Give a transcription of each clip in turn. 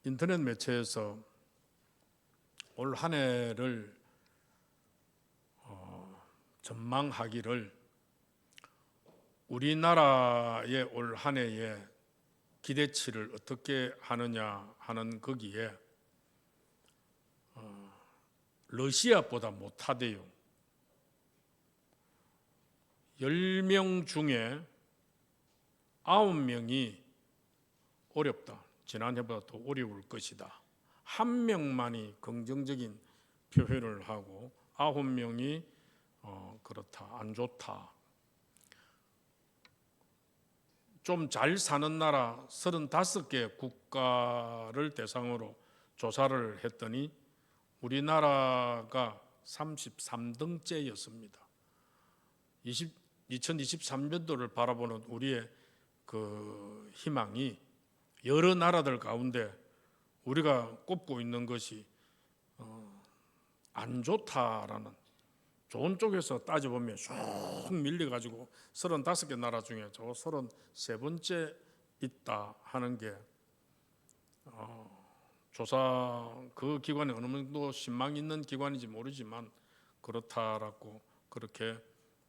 인터넷 매체에서 올 한 해를 전망하기를 우리나라의 올 한 해의 기대치를 어떻게 하느냐 하는 거기에 러시아보다 못하대요. 10명 중에 9명이 어렵다. 지난해보다 더 어려울 것이다. 한 명만이 긍정적인 표현을 하고 9명이 그렇다, 안 좋다. 좀 잘 사는 나라 35개 국가를 대상으로 조사를 했더니 우리나라가 33등째였습니다. 2023년도를 바라보는 우리의 그 희망이 여러 나라들 가운데 우리가 꼽고 있는 것이 안 좋다라는, 좋은 쪽에서 따져보면 쭉 밀려가지고 35개 나라 중에 저 33번째 있다 하는 게 조사 그 기관이 어느 정도 신망 있는 기관인지 모르지만 그렇다라고 그렇게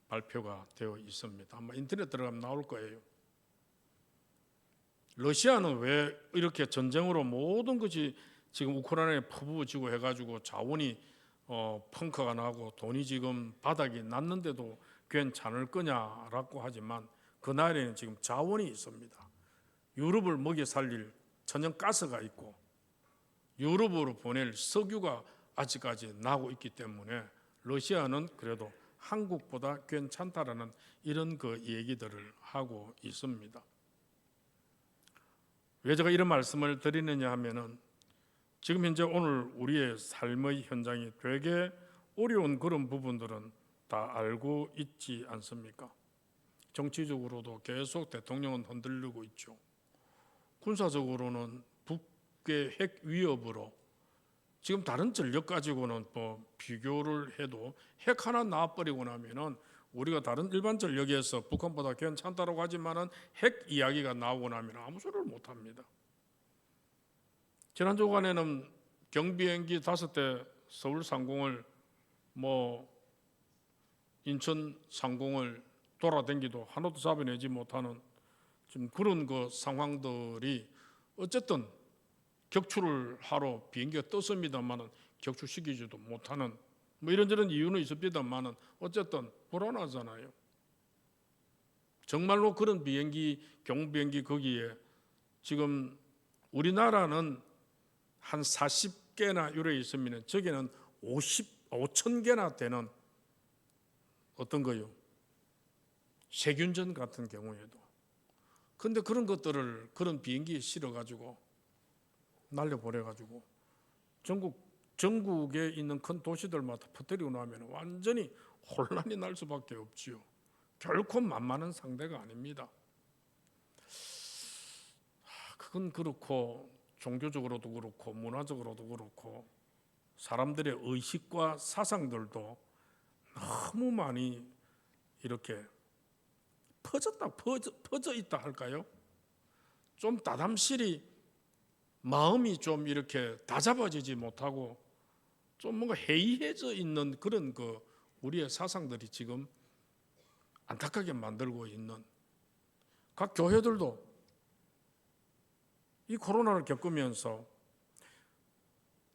발표가 되어 있습니다. 아마 인터넷 들어가면 나올 거예요. 러시아는 왜 이렇게 전쟁으로 모든 것이 지금 우크라이나에 퍼부어지고 해가지고 자원이 펑크가 나고 돈이 지금 바닥이 났는데도 괜찮을 거냐라고 하지만 그 나라에는 지금 자원이 있습니다. 유럽을 먹여 살릴 천연가스가 있고 유럽으로 보낼 석유가 아직까지 나고 있기 때문에 러시아는 그래도 한국보다 괜찮다라는 이런 그 얘기들을 하고 있습니다. 왜 제가 이런 말씀을 드리느냐 하면은 지금 현재 오늘 우리의 삶의 현장이 되게 어려운 그런 부분들은 다 알고 있지 않습니까? 정치적으로도 계속 대통령은 흔들리고 있죠. 군사적으로는 북의 핵 위협으로 지금 다른 전력 가지고는 뭐 비교를 해도 핵 하나 놔버리고 나면은 우리가 다른 일반 전력에서 북한보다 괜찮다고 하지만은 핵 이야기가 나오고 나면 아무 소리를 못 합니다. 지난 주간에는 경비행기 5대 서울 상공을 뭐 인천 상공을 돌아다니기도 하나도 잡아내지 못하는 지금 그런 그 상황들이 어쨌든 격추를 하러 비행기가 떴습니다만은 격추시키지도 못하는 뭐 이런저런 이유는 있습니다만은 어쨌든 불안하잖아요. 정말로 그런 비행기, 경비행기 거기에 지금 우리나라는 한 40개나 유래 있으면 저기는 5천 개나 되는 어떤 거요? 세균전 같은 경우에도. 근데 그런 것들을 그런 비행기에 실어가지고 날려보내가지고 전국에 있는 큰 도시들마다 퍼뜨리고 나면 완전히 혼란이 날 수밖에 없지요. 결코 만만한 상대가 아닙니다. 그건 그렇고 종교적으로도 그렇고 문화적으로도 그렇고 사람들의 의식과 사상들도 너무 많이 이렇게 퍼져 있다 할까요? 좀 다담실이 마음이 좀 이렇게 다잡아지지 못하고 좀 뭔가 해이해져 있는 그런 그 우리의 사상들이 지금 안타깝게 만들고 있는 각 교회들도 이 코로나를 겪으면서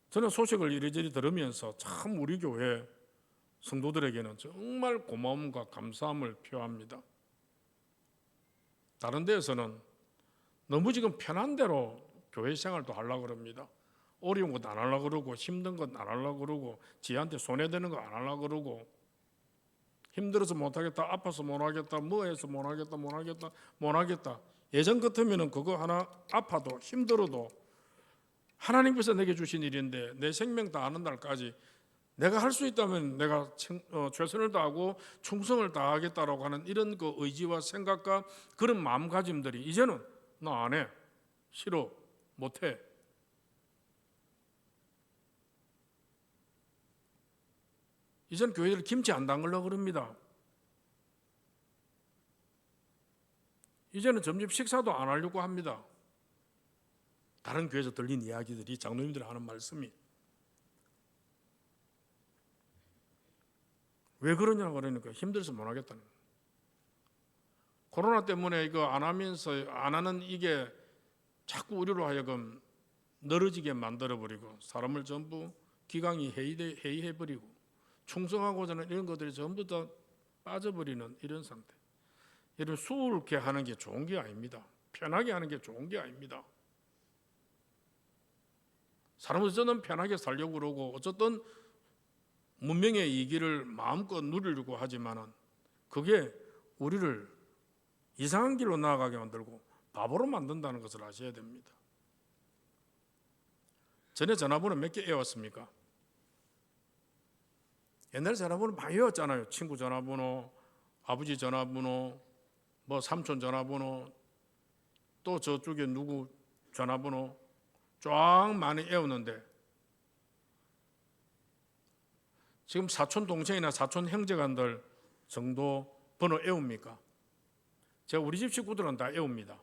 저는 소식을 이리저리 들으면서 참 우리 교회 성도들에게는 정말 고마움과 감사함을 표합니다. 다른 데에서는 너무 지금 편한 대로 교회 생활도 하려고 그럽니다. 어려운 것 안 하려고 그러고 힘든 것 안 하려고 그러고 지한테 손해되는 거 안 하려고 그러고 힘들어서 못하겠다, 아파서 못하겠다, 뭐해서 못하겠다. 예전 같으면 그거 하나 아파도 힘들어도 하나님께서 내게 주신 일인데 내 생명 다하는 날까지 내가 할 수 있다면 내가 최선을 다하고 충성을 다하겠다라고 하는 이런 그 의지와 생각과 그런 마음가짐들이 이제는 나 안 해, 싫어, 못해. 이제는 교회들 김치 안 담그려고 그럽니다. 이제는 점심 식사도 안 하려고 합니다. 다른 교회에서 들린 이야기들이 장로님들이 하는 말씀이 왜 그러냐 그러니까 힘들어서 못 하겠다는 거예요. 코로나 때문에 이거 안 하면서 안 하는 이게 자꾸 우리로 하여금 늘어지게 만들어버리고 사람을 전부 기강이 해이해버리고 충성하고자 하는 이런 것들이 전부 다 빠져버리는 이런 상태. 여러분 수월하게 하는 게 좋은 게 아닙니다. 편하게 하는 게 좋은 게 아닙니다. 사람은 어쨌든 편하게 살려고 그러고 어쨌든 문명의 이기를 마음껏 누리려고 하지만은 그게 우리를 이상한 길로 나아가게 만들고 바보로 만든다는 것을 아셔야 됩니다. 전에 전화번호 몇 개 외웠습니까? 옛날 전화번호 많이 외웠잖아요. 친구 전화번호, 아버지 전화번호, 뭐 삼촌 전화번호, 또 저쪽에 누구 전화번호 쫙 많이 외우는데 지금 사촌 동생이나 사촌 형제간들 정도 번호 외웁니까? 제가 우리 집 식구들은 다 외웁니다.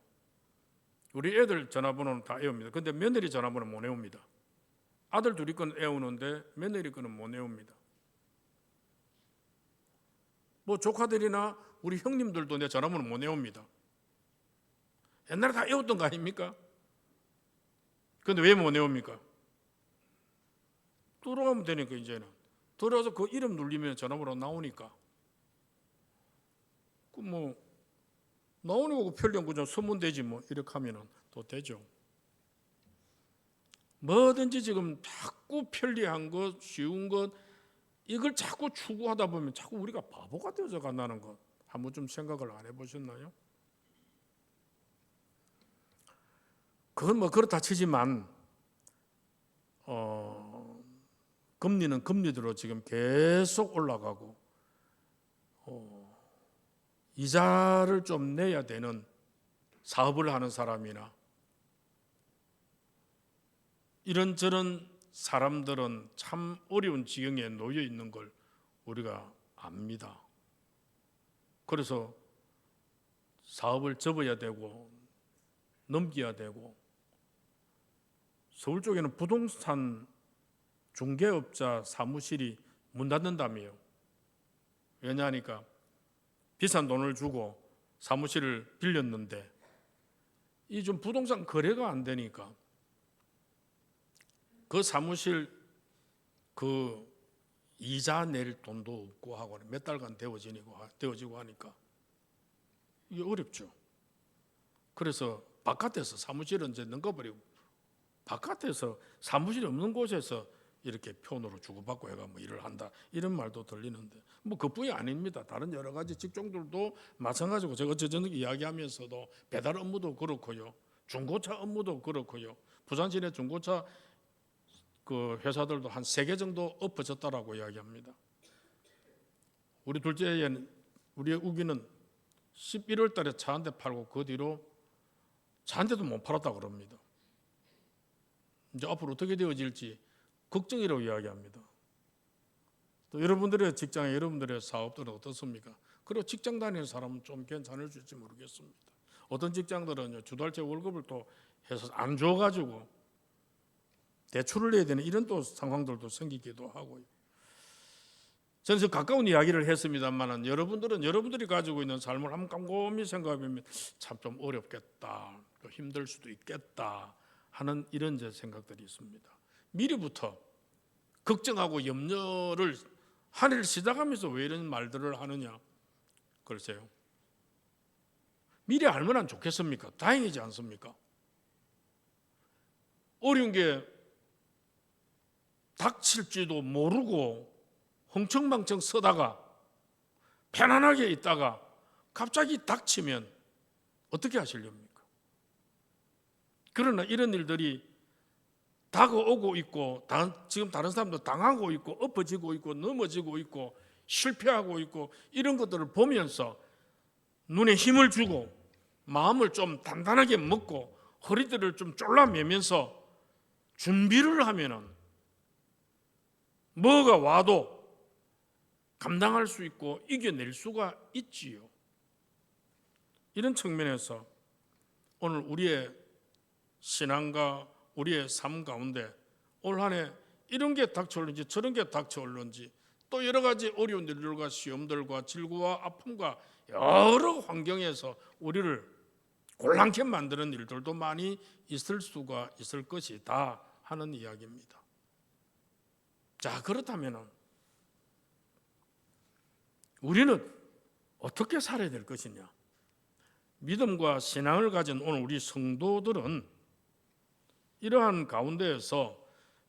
우리 애들 전화번호는 다 외웁니다. 근데 며느리 전화번호는 못 외웁니다. 아들 둘이 건 외우는데 며느리 거는 못 외웁니다. 뭐 조카들이나 우리 형님들도 내 전화번호 못 외웁니다. 옛날에 다 외웠던 거 아닙니까? 근데 왜 못 외웁니까? 들어가면 되니까 이제는. 들어와서 그 이름 눌리면 전화번호 나오니까. 그 뭐 나오는 거고 편리한 거죠. 쓰면 되지 뭐 이렇게 하면은 또 되죠. 뭐든지 지금 자꾸 편리한 것, 쉬운 것 이걸 자꾸 추구하다 보면 자꾸 우리가 바보가 되어서 간다는 것 한번 좀 생각을 안 해보셨나요? 그건 뭐 그렇다 치지만 금리는 금리대로 지금 계속 올라가고 이자를 좀 내야 되는 사업을 하는 사람이나 이런저런 사람들은 참 어려운 지경에 놓여 있는 걸 우리가 압니다. 그래서 사업을 접어야 되고 넘겨야 되고 서울 쪽에는 부동산 중개업자 사무실이 문 닫는다며요. 왜냐하니까 비싼 돈을 주고 사무실을 빌렸는데 이 좀 부동산 거래가 안 되니까 그 사무실 그 이자 낼 돈도 없고 하고 몇 달간 되어지고 하니까 이게 어렵죠. 그래서 바깥에서 사무실은 이제 넘겨버리고 바깥에서 사무실이 없는 곳에서 이렇게 편으로 주고받고 해가 뭐 일을 한다 이런 말도 들리는데 뭐 그뿐이 아닙니다. 다른 여러 가지 직종들도 마찬가지고 제가 저녁 이야기하면서도 배달 업무도 그렇고요, 중고차 업무도 그렇고요. 부산 시내 중고차 그 회사들도 한 3개 정도 엎어졌다라고 이야기합니다. 우리 둘째는 우리 우기는 11월 달에 차 한 대 팔고 그 뒤로 차 한 대도 못 팔았다 그럽니다. 이제 앞으로 어떻게 되어질지 걱정이라고 이야기합니다. 또 여러분들의 직장에 여러분들의 사업들은 어떻습니까? 그리고 직장 다니는 사람은 좀 괜찮을 수 있을지 모르겠습니다. 어떤 직장들은 주 달째 월급을 또 해서 안 줘가지고 대출을 내야 되는 이런 또 상황들도 생기기도 하고요. 저는 저 가까운 이야기를 했습니다만 여러분들은 여러분들이 가지고 있는 삶을 한번 곰곰이 생각해보면 참 좀 어렵겠다, 또 힘들 수도 있겠다 하는 이런 제 생각들이 있습니다. 미리부터 걱정하고 염려를 한 해를 시작하면서 왜 이런 말들을 하느냐? 글쎄요. 미리 알면 좋겠습니까? 다행이지 않습니까? 어려운 게 닥칠지도 모르고 흥청망청 서다가 편안하게 있다가 갑자기 닥치면 어떻게 하시렵니까? 그러나 이런 일들이 다가오고 있고 지금 다른 사람도 당하고 있고 엎어지고 있고 넘어지고 있고 실패하고 있고 이런 것들을 보면서 눈에 힘을 주고 마음을 좀 단단하게 먹고 허리들을 좀 졸라매면서 준비를 하면은 뭐가 와도 감당할 수 있고 이겨낼 수가 있지요. 이런 측면에서 오늘 우리의 신앙과 우리의 삶 가운데 올 한 해 이런 게 닥쳐올는지 저런 게 닥쳐올는지 또 여러 가지 어려운 일들과 시험들과 질고와 아픔과 여러 환경에서 우리를 곤란케 만드는 일들도 많이 있을 수가 있을 것이다 하는 이야기입니다. 자, 그렇다면 우리는 어떻게 살아야 될 것이냐? 믿음과 신앙을 가진 오늘 우리 성도들은 이러한 가운데에서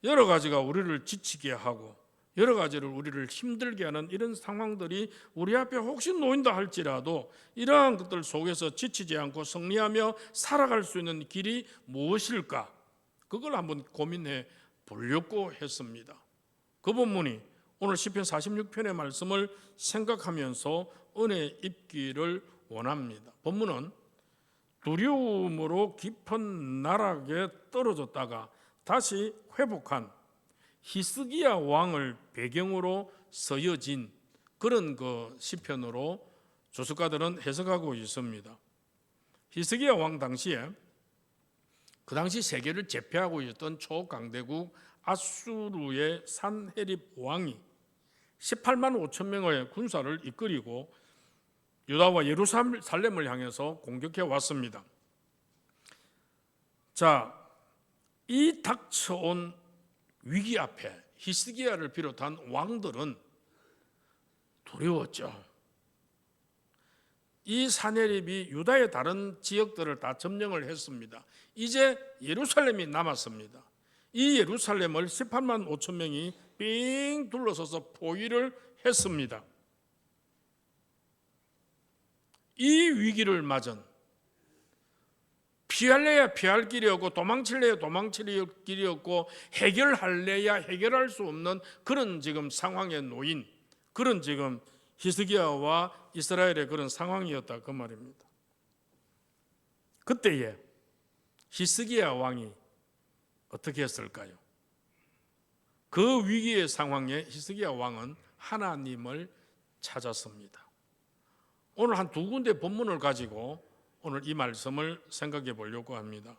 여러 가지가 우리를 지치게 하고 여러 가지를 우리를 힘들게 하는 이런 상황들이 우리 앞에 혹시 놓인다 할지라도 이러한 것들 속에서 지치지 않고 승리하며 살아갈 수 있는 길이 무엇일까? 그걸 한번 고민해 보려고 했습니다. 그 본문이 오늘 시편 46편의 말씀을 생각하면서 은혜 입기를 원합니다. 본문은 두려움으로 깊은 나락에 떨어졌다가 다시 회복한 히스기야 왕을 배경으로 쓰여진 그런 그 시편으로 조석가들은 해석하고 있습니다. 히스기야 왕 당시에 그 당시 세계를 제패하고 있었던 초강대국 아수르의 산헤립 왕이 18만 5천 명의 군사를 이끌고 유다와 예루살렘을 향해서 공격해 왔습니다. 자, 이 닥쳐온 위기 앞에 히스기야를 비롯한 왕들은 두려웠죠. 이 산헤립이 유다의 다른 지역들을 다 점령을 했습니다. 이제 예루살렘이 남았습니다. 이 예루살렘을 18만 5천 명이 삥 둘러서서 포위를 했습니다. 이 위기를 맞은 피할래야 피할 길이 없고 도망칠래야 도망칠 길이 없고 해결할래야 해결할 수 없는 그런 지금 상황에 놓인 그런 지금 히스기야와 이스라엘의 그런 상황이었다 그 말입니다. 그때에 히스기야 왕이 어떻게 했을까요? 그 위기의 상황에 히스기야 왕은 하나님을 찾았습니다. 오늘 한 두 군데 본문을 가지고 오늘 이 말씀을 생각해 보려고 합니다.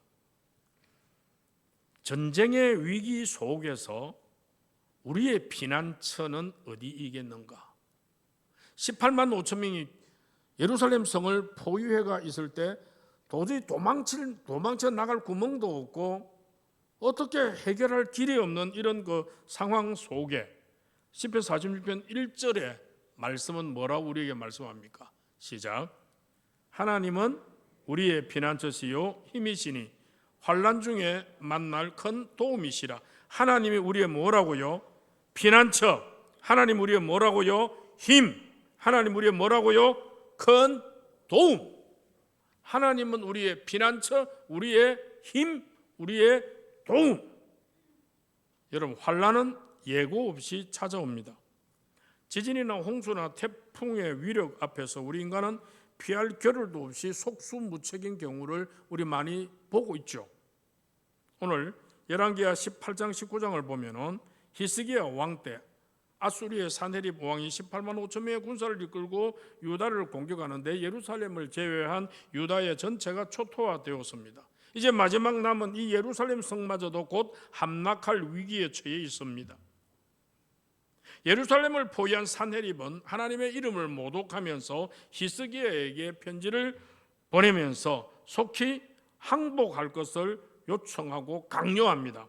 전쟁의 위기 속에서 우리의 피난처는 어디이겠는가? 18만 5천 명이 예루살렘 성을 포위해가 있을 때 도저히 도망쳐 나갈 구멍도 없고 어떻게 해결할 길이 없는 이런 그 상황 속에 시편 46편 1절에 말씀은 뭐라고 우리에게 말씀합니까? 시작. 하나님은 우리의 피난처시요 힘이시니 환난 중에 만날 큰 도움이시라. 하나님이 우리의 뭐라고요? 피난처. 하나님 우리의 뭐라고요? 힘. 하나님 우리의 뭐라고요? 큰 도움. 하나님은 우리의 피난처, 우리의 힘, 우리의 도움. 여러분, 환난은 예고 없이 찾아옵니다. 지진이나 홍수나 태풍의 위력 앞에서 우리 인간은 피할 겨를도 없이 속수무책인 경우를 우리 많이 보고 있죠. 오늘 열왕기하 18장 19장을 보면은 히스기야 왕 때 아수리의 산헤립 왕이 18만 5천 명의 군사를 이끌고 유다를 공격하는데 예루살렘을 제외한 유다의 전체가 초토화되었습니다. 이제 마지막 남은 이 예루살렘 성마저도 곧 함락할 위기에 처해 있습니다. 예루살렘을 포위한 산헤립은 하나님의 이름을 모독하면서 히스기야에게 편지를 보내면서 속히 항복할 것을 요청하고 강요합니다.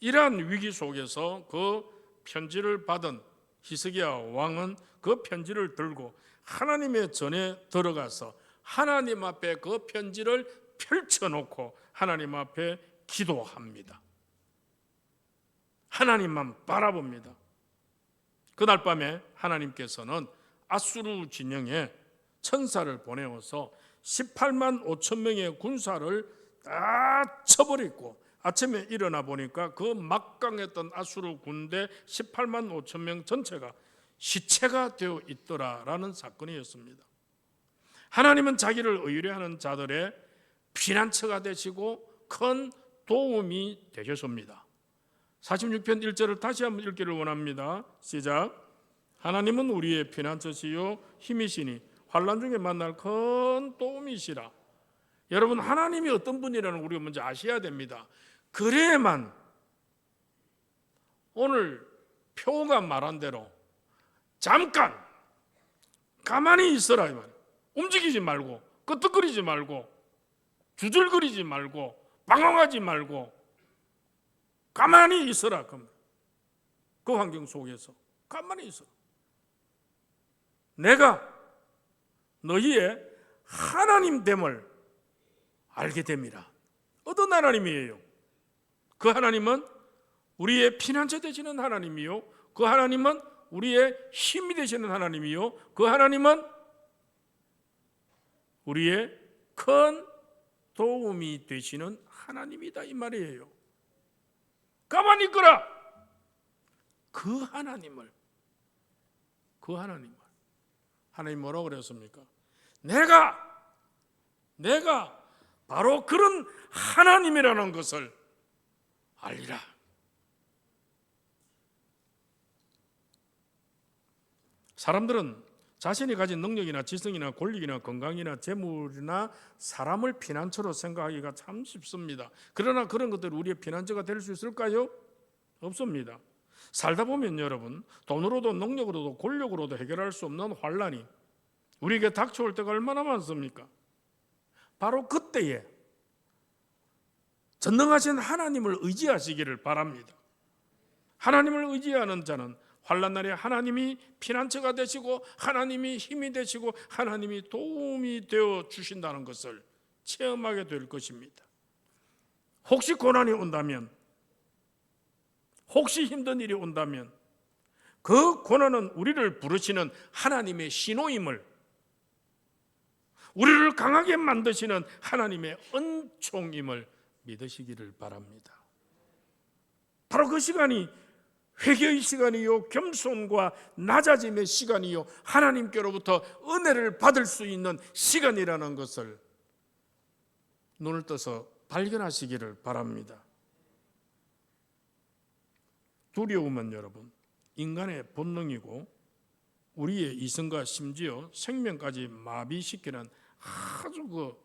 이러한 위기 속에서 그 편지를 받은 히스기야 왕은 그 편지를 들고 하나님의 전에 들어가서 하나님 앞에 그 편지를 펼쳐놓고 하나님 앞에 기도합니다. 하나님만 바라봅니다. 그날 밤에 하나님께서는 아수르 진영에 천사를 보내어서 18만 5천 명의 군사를 다 쳐버리고 아침에 일어나 보니까 그 막강했던 아수르 군대 18만 5천 명 전체가 시체가 되어 있더라라는 사건이었습니다. 하나님은 자기를 의뢰하는 자들의 피난처가 되시고 큰 도움이 되셨습니다. 46편 1절을 다시 한번 읽기를 원합니다. 시작. 하나님은 우리의 피난처시요 힘이시니 환난 중에 만날 큰 도움이시라. 여러분, 하나님이 어떤 분이라는 우리가 먼저 아셔야 됩니다. 그래야만 오늘 표가 말한 대로 잠깐 가만히 있어라 이 말이에요. 움직이지 말고 끄떡거리지 말고 주절거리지 말고 방황하지 말고 가만히 있어라. 그 환경 속에서 가만히 있어라. 내가 너희의 하나님됨을 알게 됩니다. 어떤 하나님이에요? 그 하나님은 우리의 피난처 되시는 하나님이요, 그 하나님은 우리의 힘이 되시는 하나님이요, 그 하나님은 우리의 큰 도움이 되시는 하나님이다 이 말이에요. 가만히 있거라. 그 하나님을 하나님 뭐라고 그랬습니까? 내가 바로 그런 하나님이라는 것을 알리라. 사람들은 자신이 가진 능력이나 지성이나 권력이나 건강이나 재물이나 사람을 피난처로 생각하기가 참 쉽습니다. 그러나 그런 것들이 우리의 피난처가 될 수 있을까요? 없습니다. 살다 보면 여러분, 돈으로도 능력으로도 권력으로도 해결할 수 없는 환난이 우리에게 닥쳐올 때가 얼마나 많습니까? 바로 그때에 전능하신 하나님을 의지하시기를 바랍니다. 하나님을 의지하는 자는 환난 날에 하나님이 피난처가 되시고 하나님이 힘이 되시고 하나님이 도움이 되어 주신다는 것을 체험하게 될 것입니다. 혹시 고난이 온다면, 혹시 힘든 일이 온다면 그 고난은 우리를 부르시는 하나님의 신호임을, 우리를 강하게 만드시는 하나님의 은총임을 믿으시기를 바랍니다. 바로 그 시간이 회개의 시간이요, 겸손과 낮아짐의 시간이요, 하나님께로부터 은혜를 받을 수 있는 시간이라는 것을 눈을 떠서 발견하시기를 바랍니다. 두려움은 여러분, 인간의 본능이고 우리의 이성과 심지어 생명까지 마비시키는 아주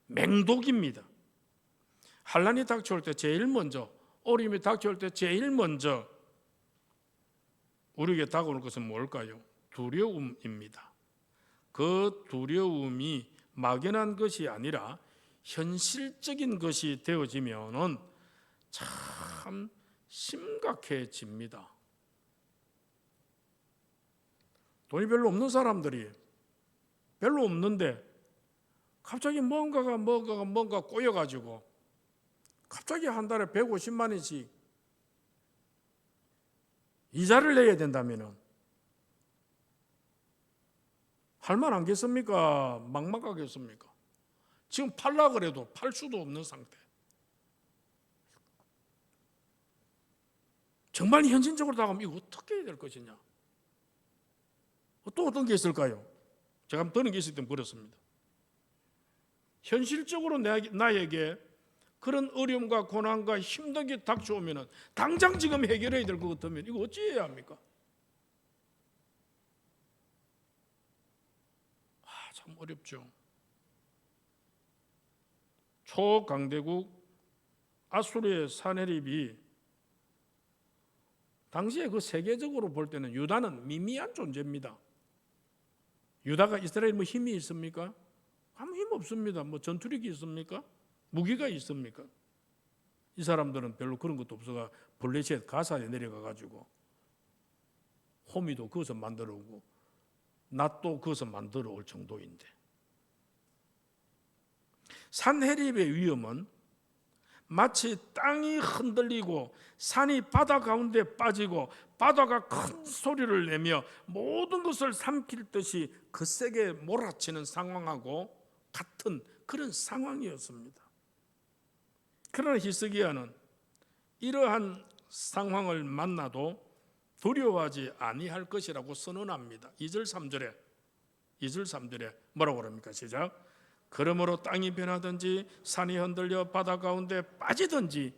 맹독입니다. 환난이 닥쳐올 때 제일 먼저, 어려움이 닥쳐올 때 제일 먼저 우리에게 다가오는 것은 뭘까요? 두려움입니다. 그 두려움이 막연한 것이 아니라 현실적인 것이 되어지면은 참 심각해집니다. 돈이 별로 없는 사람들이 별로 없는데 갑자기 뭔가가 꼬여가지고 갑자기 한 달에 150만 원씩 이자를 내야 된다면 할 만 안겠습니까? 막막하겠습니까? 지금 팔려고 해도 팔 수도 없는 상태. 정말 현실적으로 나가면 이거 어떻게 해야 될 것이냐? 또 어떤 게 있을까요? 제가 한번 드는 게 있을 때 그렇습니다. 현실적으로 나에게 그런 어려움과 고난과 힘든 게 닥쳐오면 당장 지금 해결해야 될 것 같으면 이거 어찌해야 합니까? 참 어렵죠. 초강대국 아수르의 사내립이 당시에 그 세계적으로 볼 때는 유다는 미미한 존재입니다. 유다가 이스라엘 뭐 힘이 있습니까? 아무 힘 없습니다. 뭐 전투력이 있습니까? 무기가 있습니까? 이 사람들은 별로 그런 것도 없어가 블레셋 가사에 내려가 가지고 호미도 그것을 만들어 오고 낫도 그것을 만들어 올 정도인데, 산헤립의 위험은 마치 땅이 흔들리고 산이 바다 가운데 빠지고 바다가 큰 소리를 내며 모든 것을 삼킬 듯이 거세게 몰아치는 상황하고 같은 그런 상황이었습니다. 그러나 히스기야는 이러한 상황을 만나도 두려워하지 아니할 것이라고 선언합니다. 2절 3절에 뭐라고 그럽니까? 시작. 그러므로 땅이 변하든지 산이 흔들려 바다 가운데 빠지든지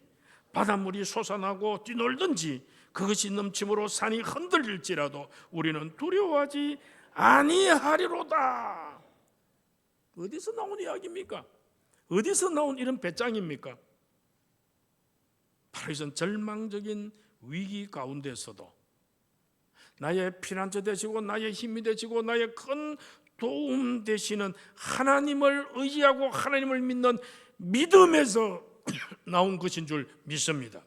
바닷물이 솟아나고 뛰놀든지 그것이 넘침으로 산이 흔들릴지라도 우리는 두려워하지 아니하리로다. 어디서 나온 이야기입니까? 어디서 나온 이런 배짱입니까? 이런 절망적인 위기 가운데서도 나의 피난처 되시고 나의 힘이 되시고 나의 큰 도움 되시는 하나님을 의지하고 하나님을 믿는 믿음에서 나온 것인 줄 믿습니다.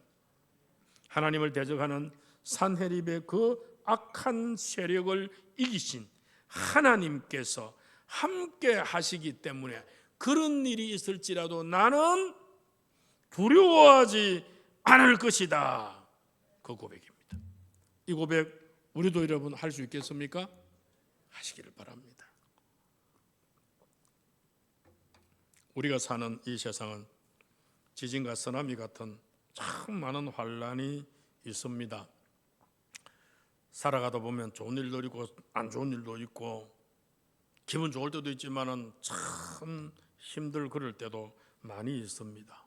하나님을 대적하는 산헤립의 그 악한 세력을 이기신 하나님께서 함께 하시기 때문에 그런 일이 있을지라도 나는 두려워하지 않을 것이다. 그 고백입니다. 이 고백 우리도 여러분 할 수 있겠습니까? 하시기를 바랍니다. 우리가 사는 이 세상은 지진과 쓰나미 같은 참 많은 환란이 있습니다. 살아가다 보면 좋은 일도 있고 안 좋은 일도 있고 기분 좋을 때도 있지만은 참 힘들 그럴 때도 많이 있습니다.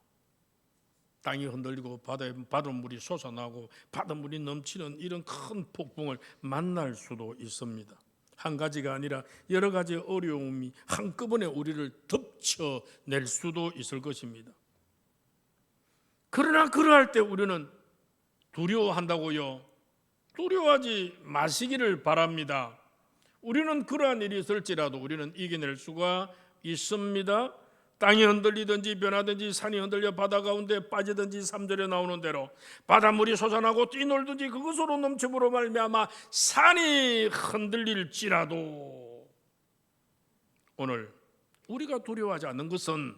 땅이 흔들리고 바닷물이 솟아나고 바닷물이 넘치는 이런 큰 폭풍을 만날 수도 있습니다. 한 가지가 아니라 여러 가지 어려움이 한꺼번에 우리를 덮쳐낼 수도 있을 것입니다. 그러나 그러할 때 우리는 두려워한다고요? 두려워하지 마시기를 바랍니다. 우리는 그러한 일이 있을지라도 우리는 이겨낼 수가 있습니다. 땅이 흔들리든지 변하든지 산이 흔들려 바다 가운데 빠지든지 3절에 나오는 대로 바닷물이 솟아나고 뛰놀든지 그것으로 넘쳐으로 말미암아 산이 흔들릴지라도 오늘 우리가 두려워하지 않는 것은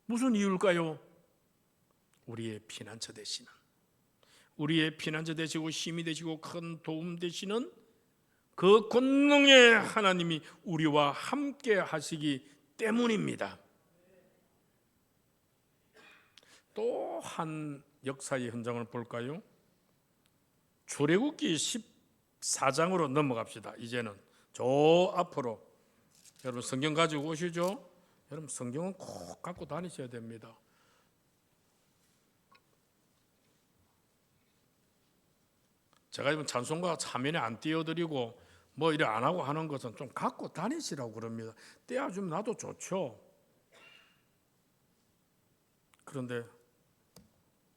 무슨 이유일까요? 우리의 피난처 되시는, 우리의 피난처 되시고 힘이 되시고 큰 도움 되시는 그 권능의 하나님이 우리와 함께 하시기 때문입니다. 또 한 역사의 현장을 볼까요? 출애굽기 14장으로 넘어갑시다. 이제는 저 앞으로 여러분 성경 가지고 오시죠? 여러분 성경은 꼭 갖고 다니셔야 됩니다. 제가 이번 찬송가 차면에 안 띄워드리고 뭐 이래 안 하고 하는 것은 좀 갖고 다니시라고 그럽니다. 떼어주면 나도 좋죠. 그런데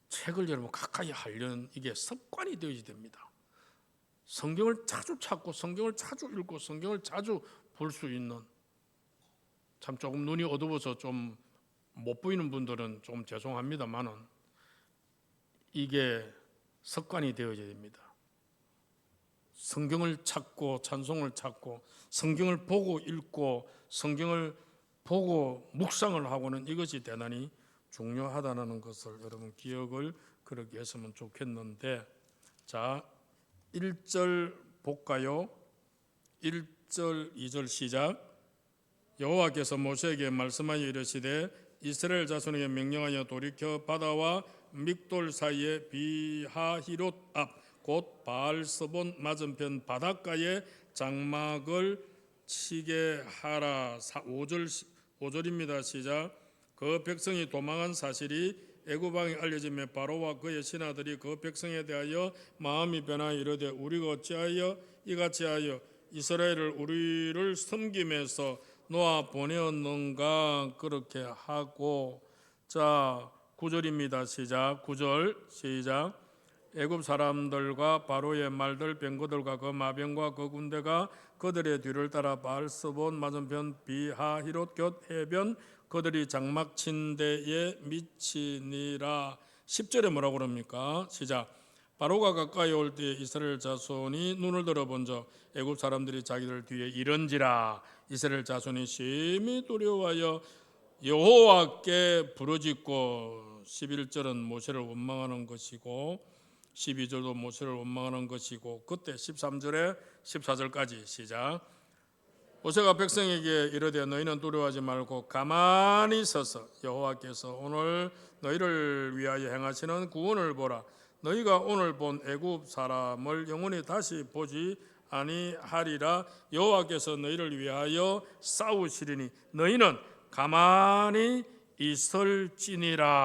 책을 여러분 가까이 하려는 이게 습관이 되어야 됩니다. 성경을 자주 찾고 성경을 자주 읽고 성경을 자주 볼 수 있는, 참 조금 눈이 어두워서 좀 못 보이는 분들은 좀 죄송합니다만은 이게 습관이 되어야 됩니다. 성경을 찾고 찬송을 찾고 성경을 보고 읽고 성경을 보고 묵상을 하고는 이것이 대단히 중요하다는 것을 여러분 기억을 그렇게 했으면 좋겠는데, 자 1절 볼까요? 1절 2절 시작. 여호와께서 모세에게 말씀하여 이르시되 이스라엘 자손에게 명령하여 돌이켜 바다와 믹돌 사이에 비하히롯 앞 곧 바알스본 맞은편 바닷가에 장막을 치게 하라. 5절입니다. 시작. 그 백성이 도망한 사실이 애굽 왕에 알려지며 바로와 그의 신하들이 그 백성에 대하여 마음이 변하여 이르되 우리가 어찌하여 이같이 하여 이스라엘을 우리를 섬김에서 놓아 보내었는가. 그렇게 하고, 자 9절입니다. 시작. 9절 시작. 애굽 사람들과 바로의 말들 병거들과 그 마병과 그 군대가 그들의 뒤를 따라 바알스본 맞은편 비하히롯 곁 해변 그들이 장막 친 데에 미치니라. 10절에 뭐라고 그럽니까? 시작. 바로가 가까이 올 때 이스라엘 자손이 눈을 들어본즉 애굽 사람들이 자기들 뒤에 이른지라. 이스라엘 자손이 심히 두려워하여 여호와께 부르짖고, 11절은 모세를 원망하는 것이고 12절도 모세를 원망하는 것이고, 그때 13절에 14절까지 시작. 모세가 백성에게 이르되 너희는 두려워하지 말고 가만히 서서 여호와께서 오늘 너희를 위하여 행하시는 구원을 보라. 너희가 오늘 본 애굽 사람을 영원히 다시 보지 아니하리라. 여호와께서 너희를 위하여 싸우시리니 너희는 가만히 있을지니라.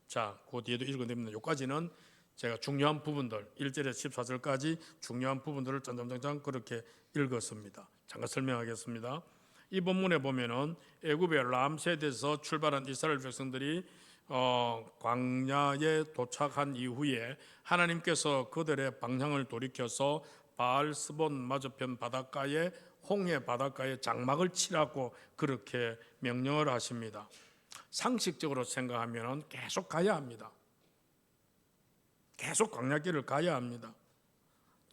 자, 그 뒤에도 읽어냅니다. 여기까지는 제가 중요한 부분들 1절에서 14절까지 중요한 부분들을 짠짠짠짠 그렇게 읽었습니다. 잠깐 설명하겠습니다. 이 본문에 보면은 애굽의 람셋에서 출발한 이스라엘 백성들이 광야에 도착한 이후에 하나님께서 그들의 방향을 돌이켜서 바알스본 맞은편 바닷가에 홍해 바닷가에 장막을 치라고 그렇게 명령을 하십니다. 상식적으로 생각하면 계속 가야 합니다. 계속 광야길을 가야 합니다.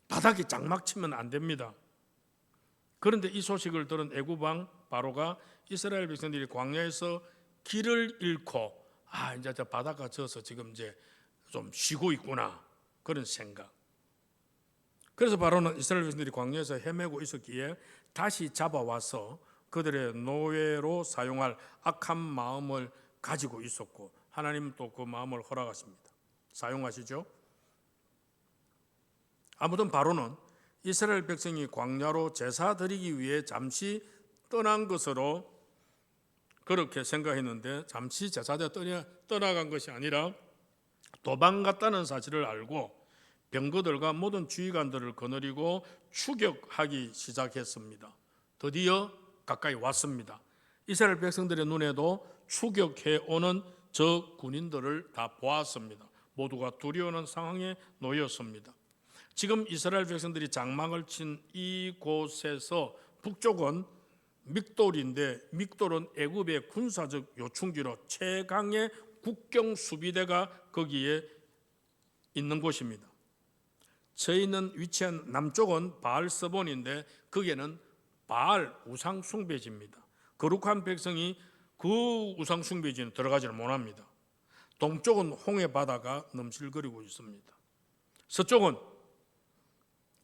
바닥에 장막 치면 안 됩니다. 그런데 이 소식을 들은 애굽 왕 바로가 이스라엘 백성들이 광야에서 길을 잃고 이제 저 바닷가 져서 지금 이제 좀 쉬고 있구나 그런 생각. 그래서 바로는 이스라엘 백성들이 광야에서 헤매고 있었기에 다시 잡아와서 그들의 노예로 사용할 악한 마음을 가지고 있었고 하나님은 또 그 마음을 허락하십니다. 사용하시죠. 아무튼 바로는 이스라엘 백성이 광야로 제사 드리기 위해 잠시 떠난 것으로 그렇게 생각했는데 잠시 제사대 떠나간 것이 아니라 도망갔다는 사실을 알고 병거들과 모든 주의관들을 거느리고 추격하기 시작했습니다. 드디어 가까이 왔습니다. 이스라엘 백성들의 눈에도 추격해 오는 저 군인들을 다 보았습니다. 모두가 두려워하는 상황에 놓였습니다. 지금 이스라엘 백성들이 장막을 친 이곳에서 북쪽은 믹돌인데 믹돌은 애굽의 군사적 요충지로 최강의 국경 수비대가 거기에 있는 곳입니다. 저희는 위치한 남쪽은 바알스본인데 거기에는 바알 우상 숭배지입니다. 거룩한 백성이 그 우상 숭배지는 들어가지는 못합니다. 동쪽은 홍해 바다가 넘실거리고 있습니다. 서쪽은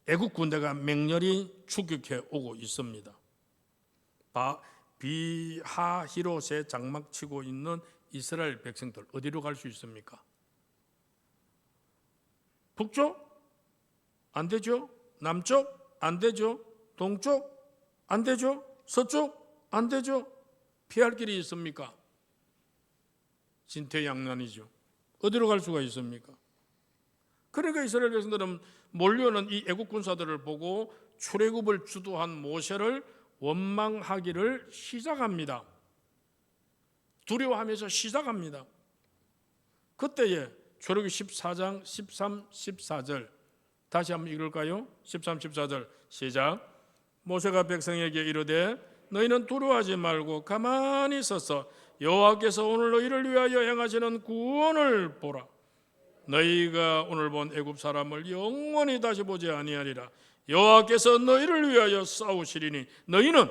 애국 군대가 맹렬히 추격해 오고 있습니다. 비하히롯에 장막치고 있는 이스라엘 백성들 어디로 갈 수 있습니까? 북쪽? 안 되죠. 남쪽? 안 되죠. 동쪽? 안 되죠. 서쪽? 안 되죠. 피할 길이 있습니까? 진퇴양난이죠. 어디로 갈 수가 있습니까? 그러니까 이스라엘 백성들은 몰려오는 이 애국 군사들을 보고 출애굽을 주도한 모세를 원망하기를 시작합니다. 두려워하면서 시작합니다. 그때에 출애굽기 14장 13, 14절 다시 한번 읽을까요? 13, 14절 시작. 모세가 백성에게 이르되 너희는 두려워하지 말고 가만히 있어서 여호와께서 오늘 너희를 위하여 행하시는 구원을 보라. 너희가 오늘 본 애굽 사람을 영원히 다시 보지 아니하리라. 여호와께서 너희를 위하여 싸우시리니 너희는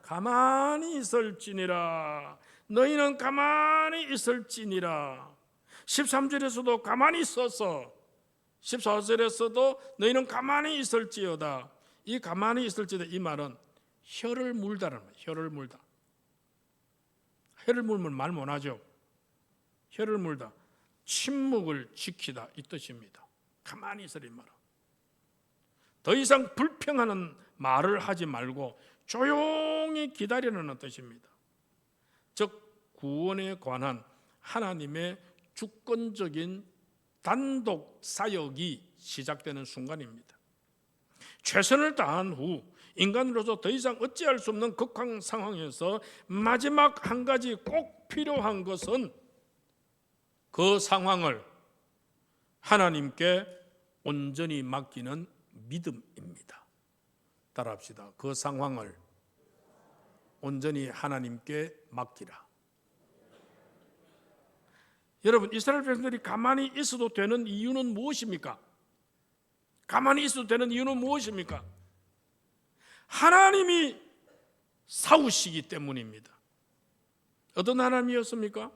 가만히 있을지니라. 너희는 가만히 있을지니라. 13절에서도 가만히 있어서 14절에서도 너희는 가만히 있을지어다. 이 가만히 있을지어다 이 말은 혀를 물다라는 거예요. 혀를 물다. 혀를 물면 말 못하죠. 혀를 물다. 침묵을 지키다 이 뜻입니다. 가만히 있으리 말아. 더 이상 불평하는 말을 하지 말고 조용히 기다리라는 뜻입니다. 즉 구원에 관한 하나님의 주권적인 단독 사역이 시작되는 순간입니다. 최선을 다한 후 인간으로서 더 이상 어찌할 수 없는 극한 상황에서 마지막 한 가지 꼭 필요한 것은 그 상황을 하나님께 온전히 맡기는 믿음입니다. 따라합시다. 그 상황을 온전히 하나님께 맡기라. 여러분, 이스라엘 백성들이 가만히 있어도 되는 이유는 무엇입니까? 가만히 있어도 되는 이유는 무엇입니까? 하나님이 싸우시기 때문입니다. 어떤 하나님이었습니까?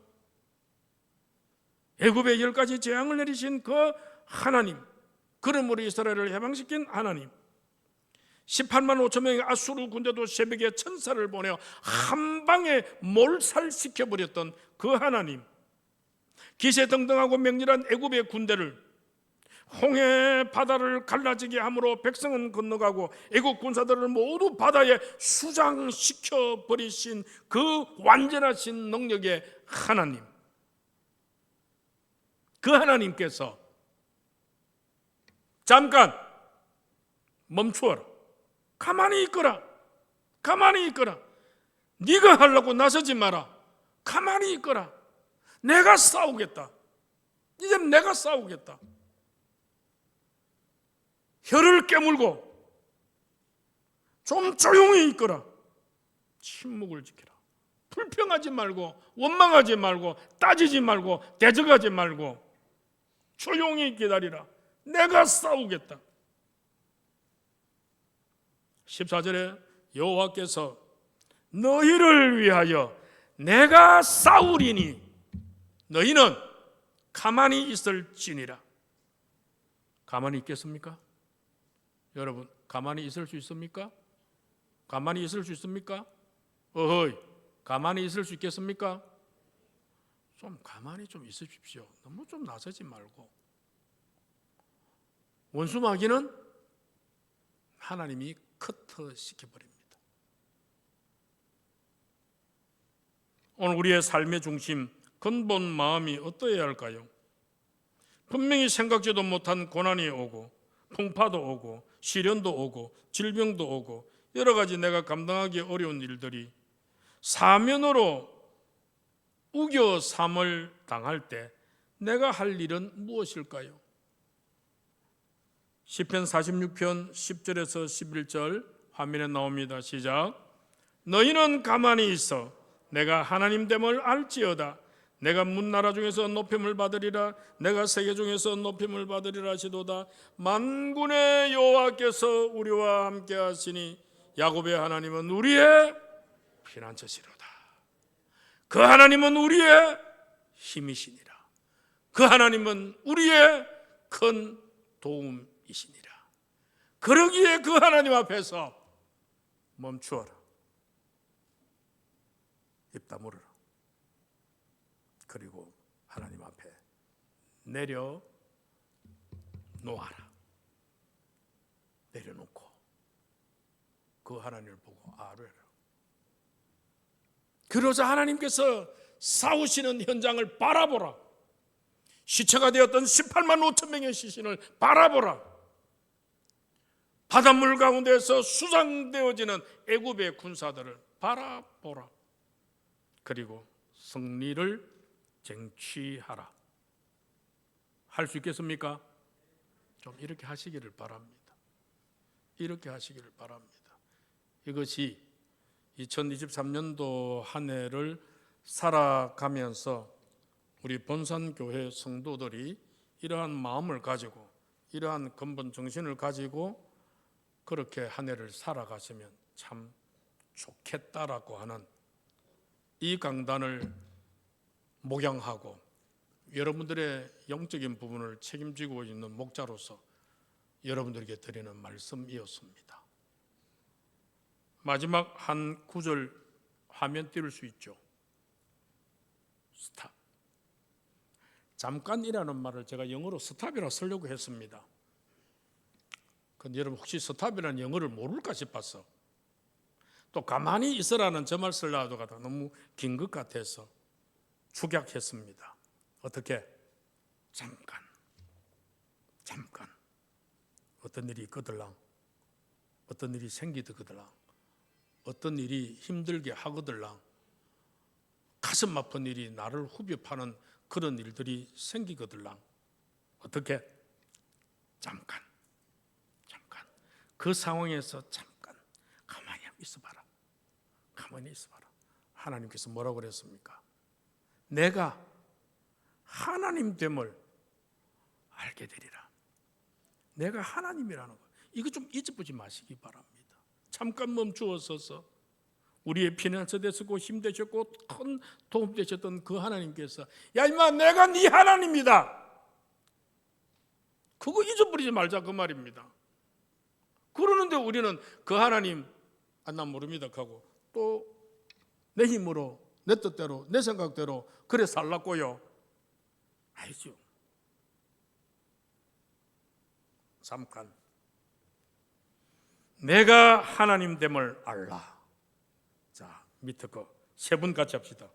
애굽에 10가지 재앙을 내리신 그 하나님, 그러므로 이스라엘을 해방시킨 하나님, 18만 5천 명의 아수르 군대도 새벽에 천사를 보내어 한 방에 몰살시켜버렸던 그 하나님, 기세등등하고 맹렬한 애굽의 군대를 홍해 바다를 갈라지게 함으로 백성은 건너가고 애국 군사들을 모두 바다에 수장시켜 버리신 그 완전하신 능력의 하나님, 그 하나님께서 잠깐 멈추어라. 가만히 있거라. 가만히 있거라. 네가 하려고 나서지 마라. 가만히 있거라. 내가 싸우겠다. 이제 내가 싸우겠다. 혀를 깨물고 좀 조용히 있거라. 침묵을 지키라. 불평하지 말고 원망하지 말고 따지지 말고 대적하지 말고 조용히 기다리라. 내가 싸우겠다. 14절에 여호와께서 너희를 위하여 내가 싸우리니 너희는 가만히 있을지니라. 가만히 있겠습니까? 여러분, 가만히 있을 수 있습니까? 가만히 있을 수 있습니까? 어허이, 가만히 있을 수 있겠습니까? 좀 가만히 좀 있으십시오. 너무 좀 나서지 말고. 원수마귀는 하나님이 커터 시켜버립니다. 오늘 우리의 삶의 중심, 근본 마음이 어떠해야 할까요? 분명히 생각지도 못한 고난이 오고 풍파도 오고 시련도 오고 질병도 오고 여러 가지 내가 감당하기 어려운 일들이 사면으로 우겨 삼을 당할 때 내가 할 일은 무엇일까요? 시편 46편 10절에서 11절 화면에 나옵니다. 시작. 너희는 가만히 있어 내가 하나님 됨을 알지어다. 내가 문나라 중에서 높임을 받으리라. 내가 세계 중에서 높임을 받으리라 하시도다. 만군의 여호와께서 우리와 함께 하시니 야곱의 하나님은 우리의 피난처시로다. 그 하나님은 우리의 힘이시니라. 그 하나님은 우리의 큰 도움이시니라. 그러기에 그 하나님 앞에서 멈추어라. 입 다물어라. 그리고 하나님 앞에 내려놓아라. 내려놓고 그 하나님을 보고 아뢰라. 그러자 하나님께서 싸우시는 현장을 바라보라. 시체가 되었던 18만 5천 명의 시신을 바라보라. 바닷물 가운데서 수상되어지는 애굽의 군사들을 바라보라. 그리고 승리를 쟁취하라. 할 수 있겠습니까? 좀 이렇게 하시기를 바랍니다. 이렇게 하시기를 바랍니다. 이것이 2023년도 한 해를 살아가면서 우리 본산교회 성도들이 이러한 마음을 가지고 이러한 근본 정신을 가지고 그렇게 한 해를 살아가시면 참 좋겠다라고 하는 이 강단을 목양하고 여러분들의 영적인 부분을 책임지고 있는 목자로서 여러분들에게 드리는 말씀이었습니다. 마지막 한 구절 화면 띄울 수 있죠. 스탑. 잠깐이라는 말을 제가 영어로 스탑이라 쓰려고 했습니다. 근데 여러분 혹시 스탑이라는 영어를 모를까 싶어서 또 가만히 있으라는 저 말 쓰려고 하다가 너무 긴 것 같아서 축약했습니다. 어떻게? 잠깐 어떤 일이 있거들랑 어떤 일이 생기거들랑 어떤 일이 힘들게 하거들랑 가슴 아픈 일이 나를 후벼 파는 그런 일들이 생기거들랑 어떻게? 잠깐 그 상황에서 잠깐 가만히 있어봐라. 가만히 있어봐라. 하나님께서 뭐라고 그랬습니까? 내가 하나님 됨을 알게 되리라. 내가 하나님이라는 거, 이거 좀 잊어보지 마시기 바랍니다. 잠깐 멈추어 서서 우리의 피난처 되셨고 힘 되셨고 큰 도움 되셨던 그 하나님께서 야 임마 내가 네 하나님이다. 그거 잊어버리지 말자 그 말입니다. 그러는데 우리는 그 하나님 난 모릅니다 하고 또 내 힘으로 내 뜻대로 내 생각대로 그래 살라고요. 아니죠. 잠깐 내가 하나님 됨을 알라. 자 밑에 거 세 분 같이 합시다.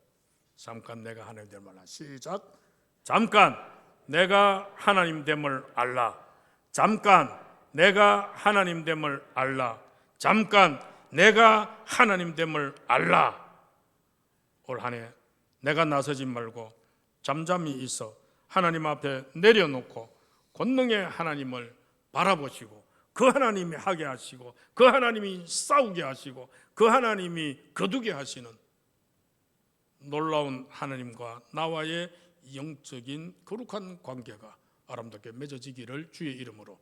잠깐 내가 하나님 됨을 알라. 시작. 잠깐 내가 하나님 됨을 알라. 잠깐 내가 하나님 됨을 알라. 잠깐 내가 하나님 됨을 알라. 올 한 해 내가 나서지 말고 잠잠히 있어 하나님 앞에 내려놓고 권능의 하나님을 바라보시고 그 하나님이 하게 하시고 그 하나님이 싸우게 하시고 그 하나님이 거두게 하시는 놀라운 하나님과 나와의 영적인 거룩한 관계가 아름답게 맺어지기를 주의 이름으로